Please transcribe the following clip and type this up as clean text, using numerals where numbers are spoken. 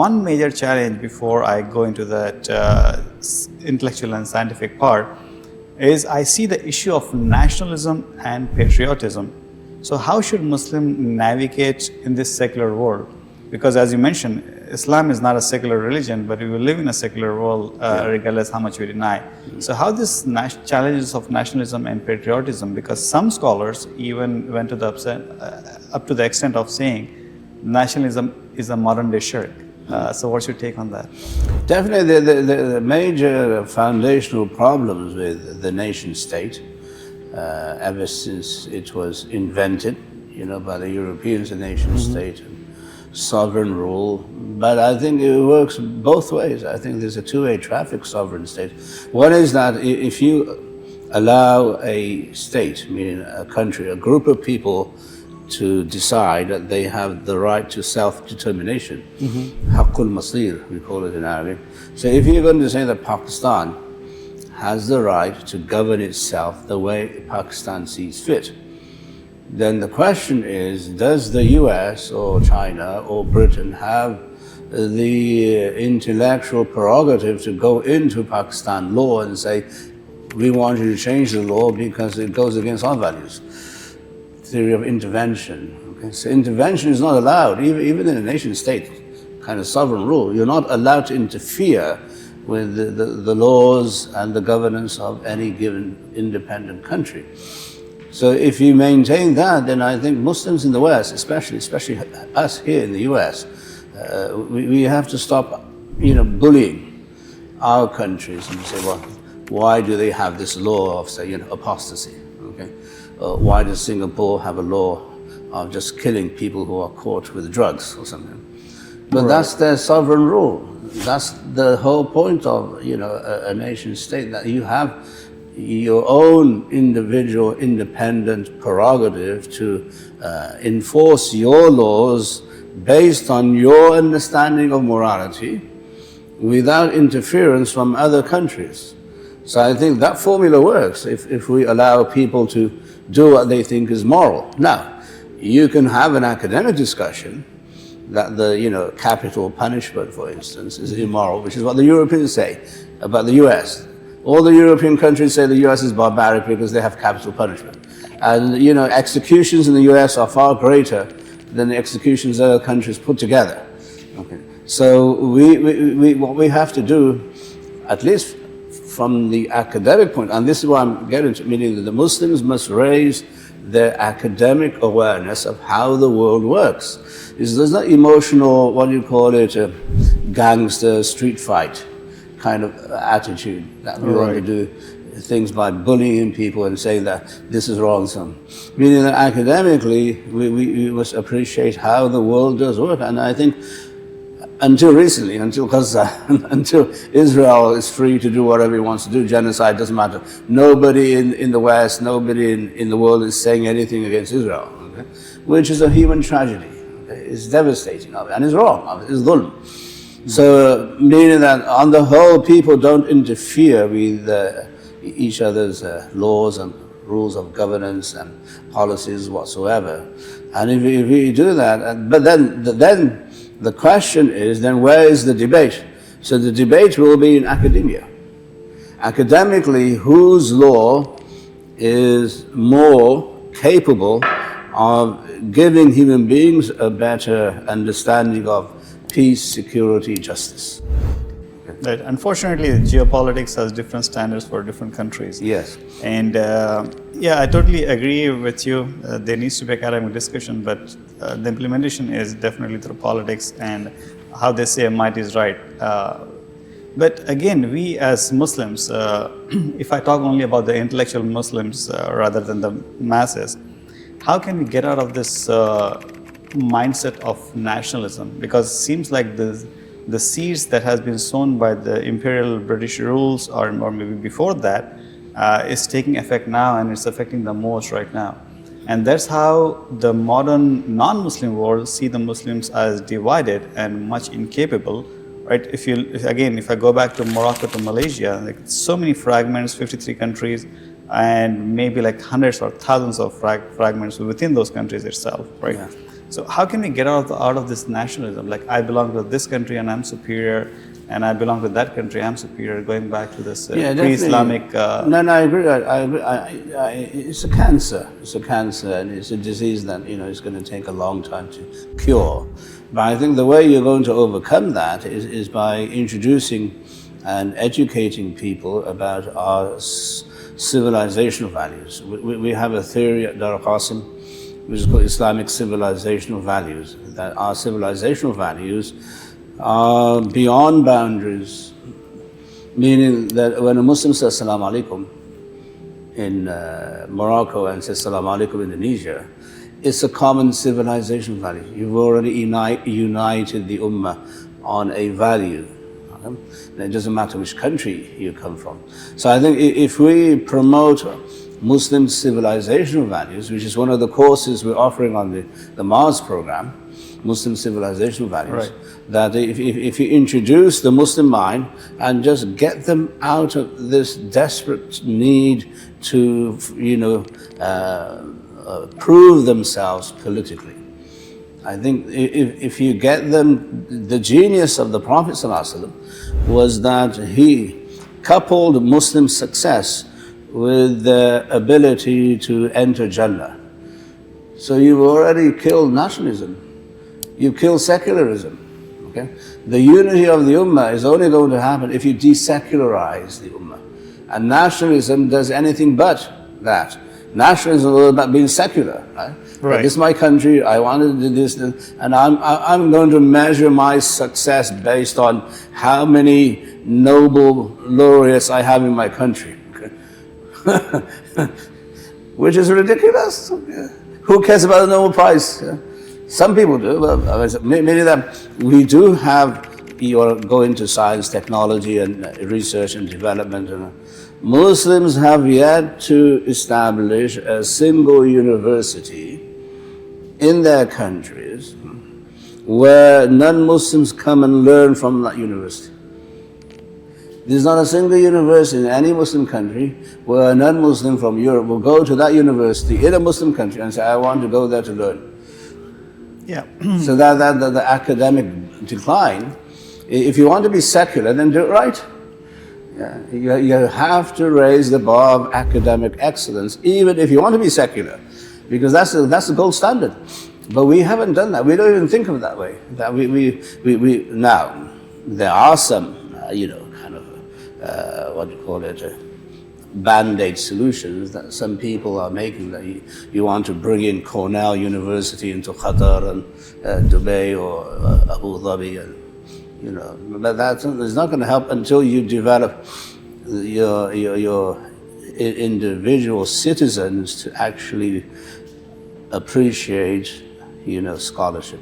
one major challenge before I go into that intellectual and scientific part is I see the issue of nationalism and patriotism. So how should Muslim navigate in this secular world? Because as you mentioned, Islam is not a secular religion, but we will live in a secular world regardless how much we deny. So how this challenges of nationalism and patriotism, because some scholars even went to the up to the extent of saying nationalism is a modern day shirk. So what's your take on that? Definitely the major foundational problems with the nation state ever since it was invented, by the Europeans, the nation state, and sovereign rule. But I think it works both ways. I think there's a two-way traffic, sovereign state. One is that if you allow a state, meaning a country, a group of people, to decide that they have the right to self-determination, Haqqul Masir, we call it in Arabic. So if you're going to say that Pakistan has the right to govern itself the way Pakistan sees fit, then the question is, does the US or China or Britain have the intellectual prerogative to go into Pakistan law and say, we want you to change the law because it goes against our values? Theory of intervention. Okay? So intervention is not allowed, even in a nation state kind of sovereign rule. You're not allowed to interfere with the laws and the governance of any given independent country. So if you maintain that, then I think Muslims in the West, especially us here in the US, we have to stop, bullying our countries and say, well, why do they have this law of, say, apostasy? Okay, why does Singapore have a law of just killing people who are caught with drugs or something? But that's their sovereign rule. That's the whole point of, a nation state, that you have your own individual independent prerogative to enforce your laws based on your understanding of morality without interference from other countries. So I think that formula works if we allow people to do what they think is moral. Now, you can have an academic discussion that the capital punishment, for instance, is immoral, which is what the Europeans say about the US. All the European countries say the US is barbaric because they have capital punishment. And executions in the US are far greater than the executions in other countries put together. Okay. So what we have to do, at least from the academic point, and this is what I'm getting to, meaning that the Muslims must raise their academic awareness of how the world works. There's not emotional, what do you call it, gangster street fight kind of attitude that we want to do things by bullying people and saying that this is wrong. Meaning that academically we must appreciate how the world does work. And I think until recently, until Gaza, until Israel is free to do whatever it wants to do, genocide doesn't matter. Nobody in the West, nobody in the world is saying anything against Israel, okay? Which is a human tragedy. Okay? It's devastating, and it's wrong, it's dhulm. So, meaning that on the whole, people don't interfere with each other's laws and rules of governance and policies whatsoever. And if we do that, but then the question is, then where is the debate? So the debate will be in academia. Academically, whose law is more capable of giving human beings a better understanding of peace, security, justice? Right. Unfortunately, geopolitics has different standards for different countries. Yes. And I totally agree with you. There needs to be academic discussion, but the implementation is definitely through politics and how they say might is right. But again, we as Muslims, if I talk only about the intellectual Muslims rather than the masses, how can we get out of this mindset of nationalism? Because it seems like the seeds that has been sown by the imperial British rules or maybe before that is taking effect now, and it's affecting the most right now. And that's how the modern non-Muslim world see the Muslims as divided and much incapable, right? If I go back to Morocco to Malaysia, like so many fragments, 53 countries, and maybe like hundreds or thousands of fragments within those countries itself, right? Yeah. So how can we get out of this nationalism? Like, I belong to this country and I'm superior, and I belong to that country, I'm superior, going back to this pre-Islamic... No, I agree. It's a cancer. It's a cancer, and it's a disease that, it's going to take a long time to cure. But I think the way you're going to overcome that is by introducing and educating people about our civilizational values. We have a theory at Darul Qasim which is called Islamic civilizational values, that our civilizational values are beyond boundaries, meaning that when a Muslim says Assalamu alaikum in Morocco and says Assalamu alaikum in Indonesia, it's a common civilization value. You've already united the Ummah on a value. And it doesn't matter which country you come from. So I think if we promote Muslim civilizational values, which is one of the courses we're offering on the Mars program, Muslim civilizational values, right, that if you introduce the Muslim mind and just get them out of this desperate need to, prove themselves politically. I think if you get them, the genius of the Prophet ﷺ was that he coupled Muslim success with the ability to enter Jannah. So you've already killed nationalism. You've killed secularism. Okay? The unity of the Ummah is only going to happen if you desecularize the Ummah. And nationalism does anything but that. Nationalism is all about being secular, right? Right. This is my country, I want to do this, and I'm going to measure my success based on how many Nobel laureates I have in my country. Which is ridiculous. Who cares about the Nobel Prize? Some people do, but many of them, we do have, you go into science, technology, and research and development. And Muslims have yet to establish a single university in their countries where non-Muslims come and learn from that university. There's not a single university in any Muslim country where a non-Muslim from Europe will go to that university in a Muslim country and say, I want to go there to learn. Yeah. So that the academic decline, if you want to be secular, then do it right. Yeah. You have to raise the bar of academic excellence, even if you want to be secular, because that's the gold standard. But we haven't done that. We don't even think of it that way. That we now there are some what do you call it, band-aid solutions that some people are making, that you want to bring in Cornell University into Qatar and Dubai or Abu Dhabi, and but that is not going to help until you develop your individual citizens to actually appreciate scholarship.